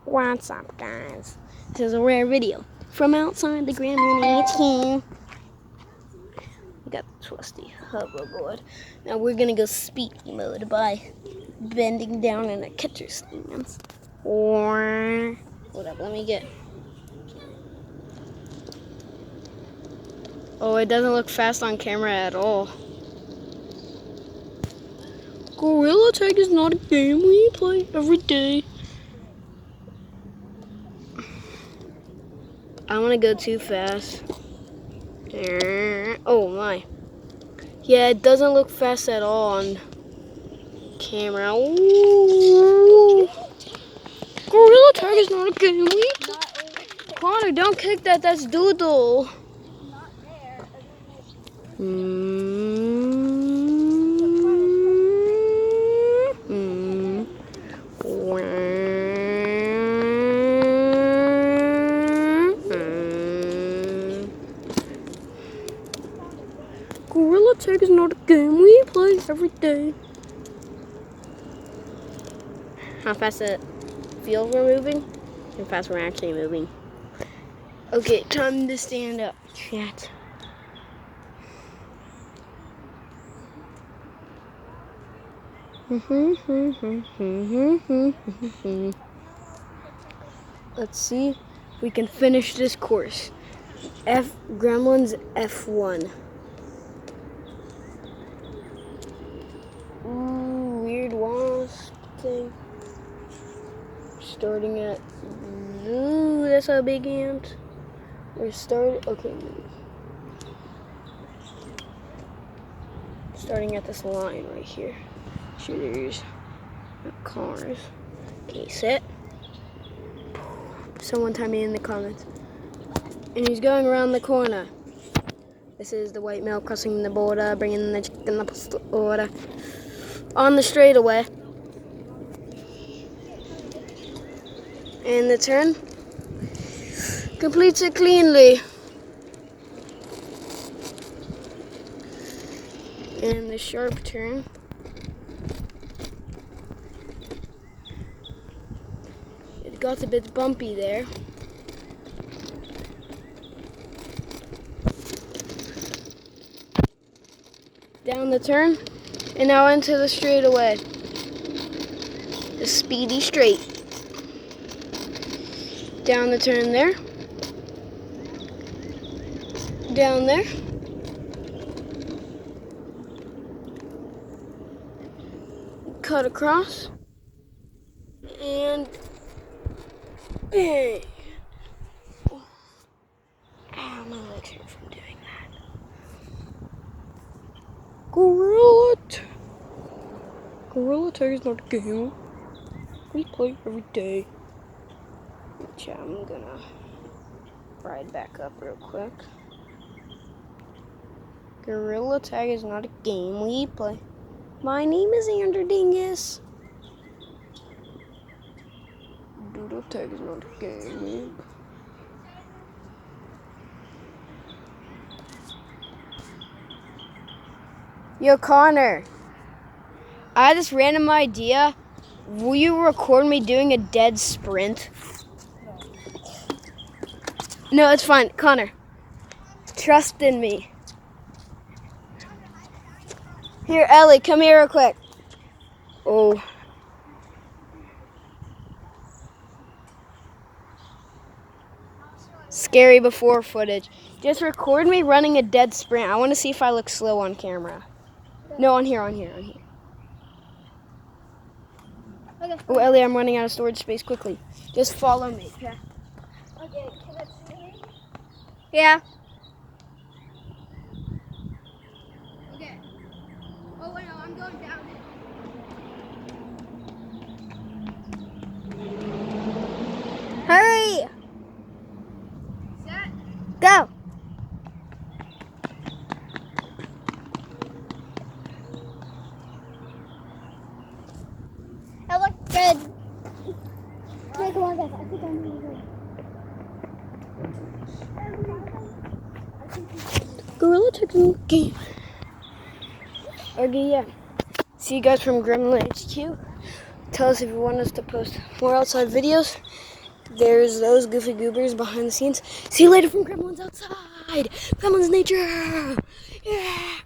What's up, guys? This is a rare video from outside the Gremlins team. We got the trusty hoverboard. Now we're gonna go speed mode by bending down in a catcher stance. Or hold up, let me get. Oh, it doesn't look fast on camera at all. Gorilla Tag is not a game we play every day. I want to go too fast. Oh my. Yeah, it doesn't look fast at all on camera. Ooh. Gorilla Tag is not a game we play. Connor, don't kick that. That's Doodle. Gorilla Tag is not a game we play every day. How fast it feels we're moving? How fast we're actually moving. Okay, time to stand up, chat. Let's see if we can finish this course. Gremlins F1. Ooh, weird wasp thing. Starting at. Ooh, that's a big ant. We're starting at this line right here. Sure, there's cars. Okay, set. Someone tell me in the comments. And he's going around the corner. This is the white male crossing the border, bringing the chicken up the order. On the straightaway. And the turn. Completes it cleanly. And the sharp turn. It got a bit bumpy there. Down the turn. And now into the straightaway. The speedy straight. Down the turn there. Down there. Cut across. And bang. Ow, my legs hurt from doing that. Gorilla Tag is not a game we play every day. Which I'm gonna ride back up real quick. Gorilla Tag is not a game we play. My name is Andrew Dingus. Gorilla Tag is not a game we play. Yo, Connor. I had this random idea. Will you record me doing a dead sprint? No, it's fine. Connor, trust in me. Here, Ellie, come here real quick. Oh. Scary before footage. Just record me running a dead sprint. I want to see if I look slow on camera. No, on here. Okay. Oh, Ellie, I'm running out of storage space quickly. Just follow me, okay? Okay, can it see me? Yeah. Okay. Oh, wait, no, I'm going down it. Hurry! Set. Go! I look good. Okay, come on, guys. I think I'm really good. Gorilla Tag game. Okay, yeah. See you guys from Gremlins HQ. Tell us if you want us to post more outside videos. There's those goofy goobers behind the scenes. See you later from Gremlins outside. Gremlins nature. Yeah.